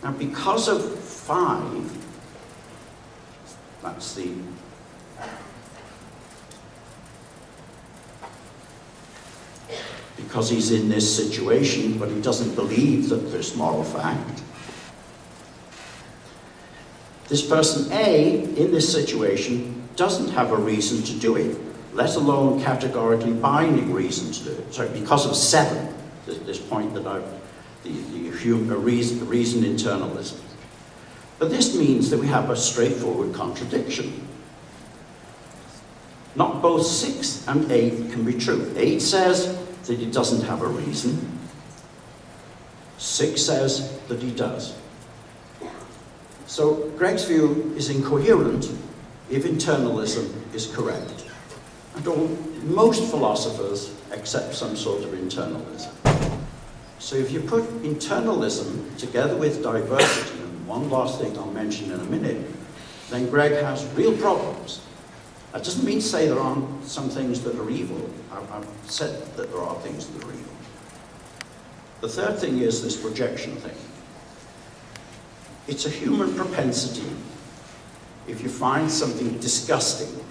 Now, because of 5, that's the because he's in this situation, but he doesn't believe that there's moral fact. This person A, in this situation, doesn't have a reason to do it, let alone categorically binding reason to do it. So because of 7, this point that reason internalism. But this means that we have a straightforward contradiction. Not both 6 and 8 can be true. 8 says that he doesn't have a reason. 6 says that he does. So Greg's view is incoherent if internalism is correct. And most philosophers accept some sort of internalism. So if you put internalism together with diversity, and one last thing I'll mention in a minute, then Greg has real problems. That doesn't mean to say there aren't some things that are evil. I've said that there are things that are evil. The third thing is this projection thing. It's a human propensity, if you find something disgusting,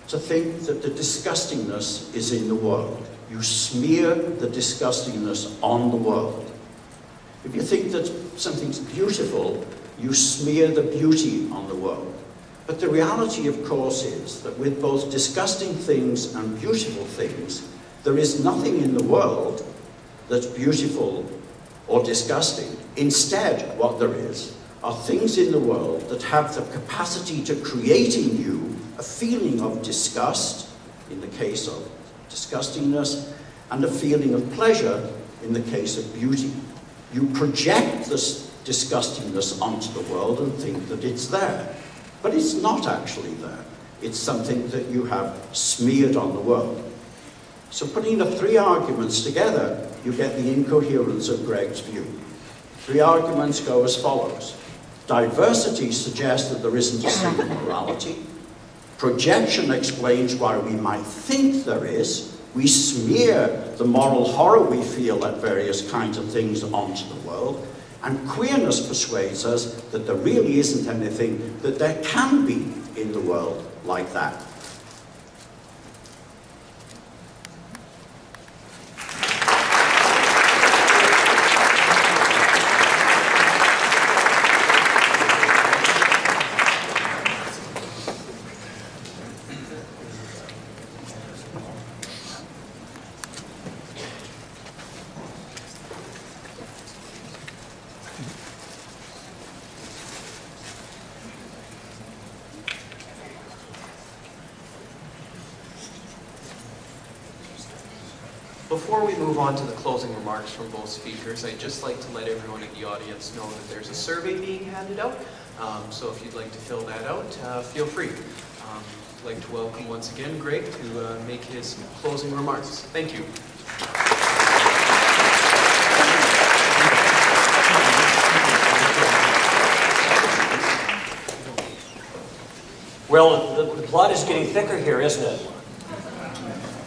to think that the disgustingness is in the world. You smear the disgustingness on the world. If you think that something's beautiful, you smear the beauty on the world. But the reality, of course, is that with both disgusting things and beautiful things, there is nothing in the world that's beautiful or disgusting. Instead, what there is are things in the world that have the capacity to create in you a feeling of disgust, in the case of disgustingness, and a feeling of pleasure in the case of beauty. You project this disgustingness onto the world and think that it's there. But it's not actually there. It's something that you have smeared on the world. So putting the 3 arguments together, you get the incoherence of Greg's view. 3 arguments go as follows. Diversity suggests that there isn't a single morality. Projection explains why we might think there is. We smear the moral horror we feel at various kinds of things onto the world. And queerness persuades us that there really isn't anything that there can be in the world like that. Before we move on to the closing remarks from both speakers, I'd just like to let everyone in the audience know that there's a survey being handed out. So if you'd like to fill that out, feel free. I'd like to welcome once again Greg to make his closing remarks. Thank you. Well, the plot is getting thicker here, isn't it?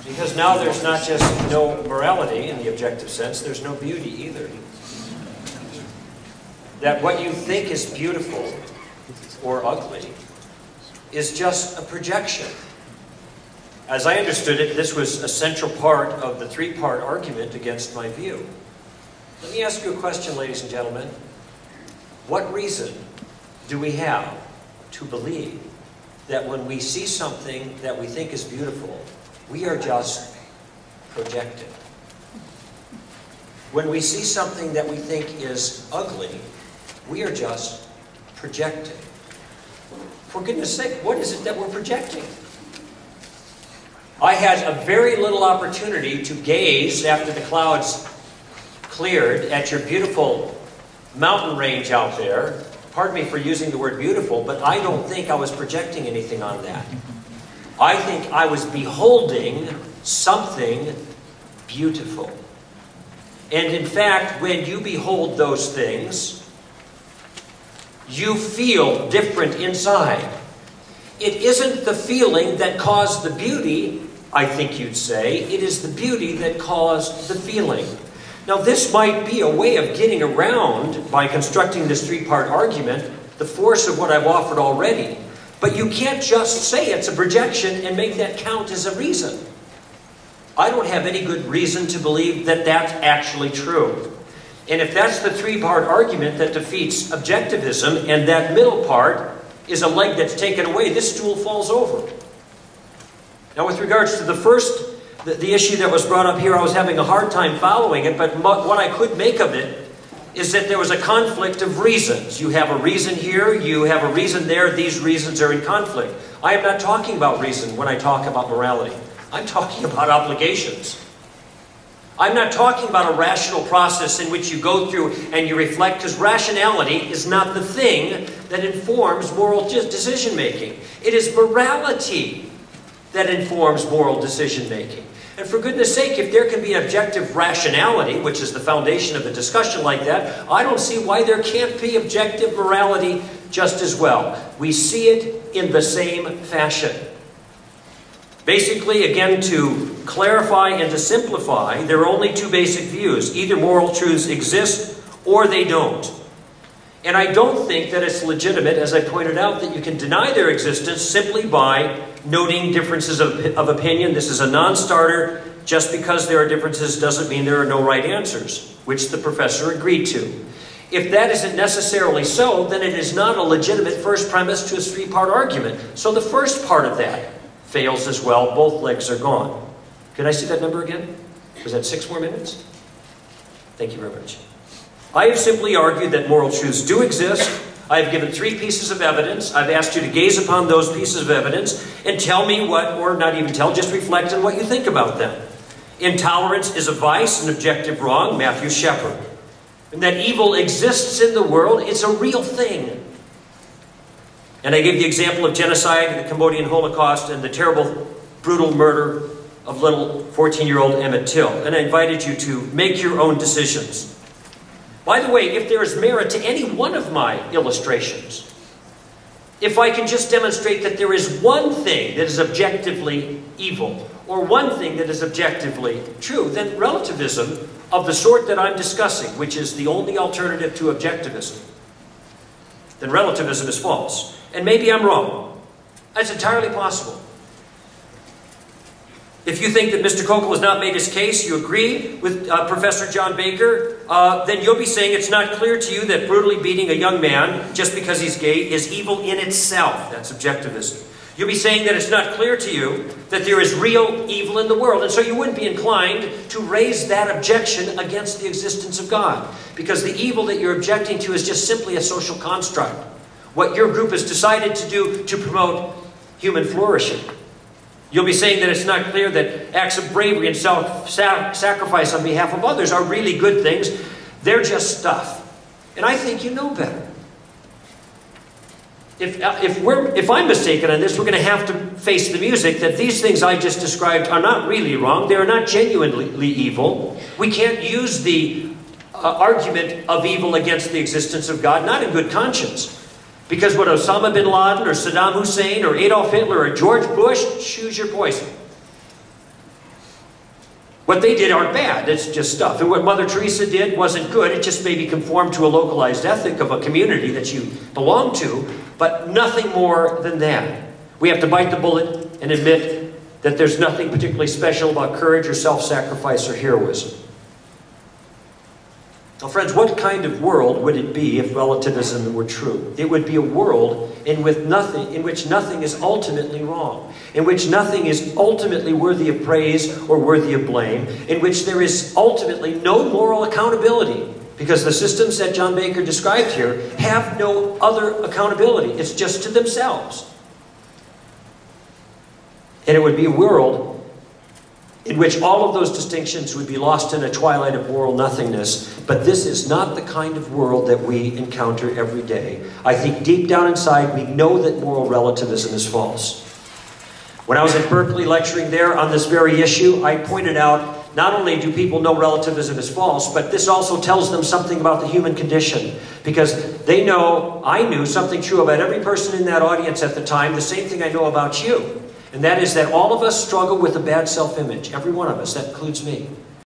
Because now there's not just no morality in the objective sense, there's no beauty either. That what you think is beautiful or ugly is just a projection. As I understood it, this was a central part of the 3-part argument against my view. Let me ask you a question, ladies and gentlemen. What reason do we have to believe that when we see something that we think is beautiful, we are just projecting? When we see something that we think is ugly, we are just projecting. For goodness sake, what is it that we're projecting? I had a very little opportunity to gaze after the clouds cleared at your beautiful mountain range out there. Pardon me for using the word beautiful, but I don't think I was projecting anything on that. I think I was beholding something beautiful. And in fact, when you behold those things, you feel different inside. It isn't the feeling that caused the beauty, I think you'd say. It is the beauty that caused the feeling. Now, this might be a way of getting around, by constructing this three-part argument, the force of what I've offered already. But you can't just say it's a projection and make that count as a reason. I don't have any good reason to believe that that's actually true. And if that's the three-part argument that defeats objectivism, and that middle part is a leg that's taken away, this stool falls over. Now, with regards to the first, the issue that was brought up here, I was having a hard time following it, but what I could make of it is that there was a conflict of reasons. You have a reason here, you have a reason there, these reasons are in conflict. I am not talking about reason when I talk about morality. I'm talking about obligations. I'm not talking about a rational process in which you go through and you reflect, because rationality is not the thing that informs moral decision-making. It is morality that informs moral decision-making. And for goodness sake, if there can be objective rationality, which is the foundation of a discussion like that, I don't see why there can't be objective morality just as well. We see it in the same fashion. Basically, again, to clarify and to simplify, there are only two basic views. Either moral truths exist or they don't. And I don't think that it's legitimate, as I pointed out, that you can deny their existence simply by noting differences of opinion. This is a non-starter. Just because there are differences doesn't mean there are no right answers, which the professor agreed to. If that isn't necessarily so, then it is not a legitimate first premise to a three-part argument. So the first part of that fails as well. Both legs are gone. Could I see that number again? Was that 6 more minutes? Thank you very much. I have simply argued that moral truths do exist. I have given 3 pieces of evidence. I've asked you to gaze upon those pieces of evidence and tell me what, or not even tell, just reflect on what you think about them. Intolerance is a vice, an objective wrong, Matthew Shepard. And that evil exists in the world, it's a real thing. And I gave the example of genocide and the Cambodian Holocaust and the terrible, brutal murder of little 14-year-old Emmett Till. And I invited you to make your own decisions. By the way, if there is merit to any one of my illustrations, if I can just demonstrate that there is one thing that is objectively evil, or one thing that is objectively true, then relativism of the sort that I'm discussing, which is the only alternative to objectivism, then relativism is false. And maybe I'm wrong. That's entirely possible. If you think that Mr. Kokel has not made his case, you agree with Professor John Baker, then you'll be saying it's not clear to you that brutally beating a young man just because he's gay is evil in itself. That's objectivism. You'll be saying that it's not clear to you that there is real evil in the world, and so you wouldn't be inclined to raise that objection against the existence of God, because the evil that you're objecting to is just simply a social construct. What your group has decided to do to promote human flourishing. You'll be saying that it's not clear that acts of bravery and self-sacrifice on behalf of others are really good things. They're just stuff. And I think you know better. If I'm mistaken on this, we're going to have to face the music that these things I just described are not really wrong. They're not genuinely evil. We can't use the argument of evil against the existence of God, not in good conscience. Because what Osama bin Laden or Saddam Hussein or Adolf Hitler or George Bush, choose your poison. What they did aren't bad, it's just stuff. And what Mother Teresa did wasn't good, it just maybe conformed to a localized ethic of a community that you belong to, but nothing more than that. We have to bite the bullet and admit that there's nothing particularly special about courage or self-sacrifice or heroism. Now, friends, what kind of world would it be if relativism were true? It would be a world in which nothing is ultimately wrong, in which nothing is ultimately worthy of praise or worthy of blame, in which there is ultimately no moral accountability, because the systems that John Baker described here have no other accountability. It's just to themselves. And it would be a world in which all of those distinctions would be lost in a twilight of moral nothingness. But this is not the kind of world that we encounter every day. I think deep down inside we know that moral relativism is false. When I was at Berkeley lecturing there on this very issue, I pointed out not only do people know relativism is false, but this also tells them something about the human condition. Because they know, I knew something true about every person in that audience at the time, the same thing I know about you. And that is that all of us struggle with a bad self-image. Every one of us. That includes me.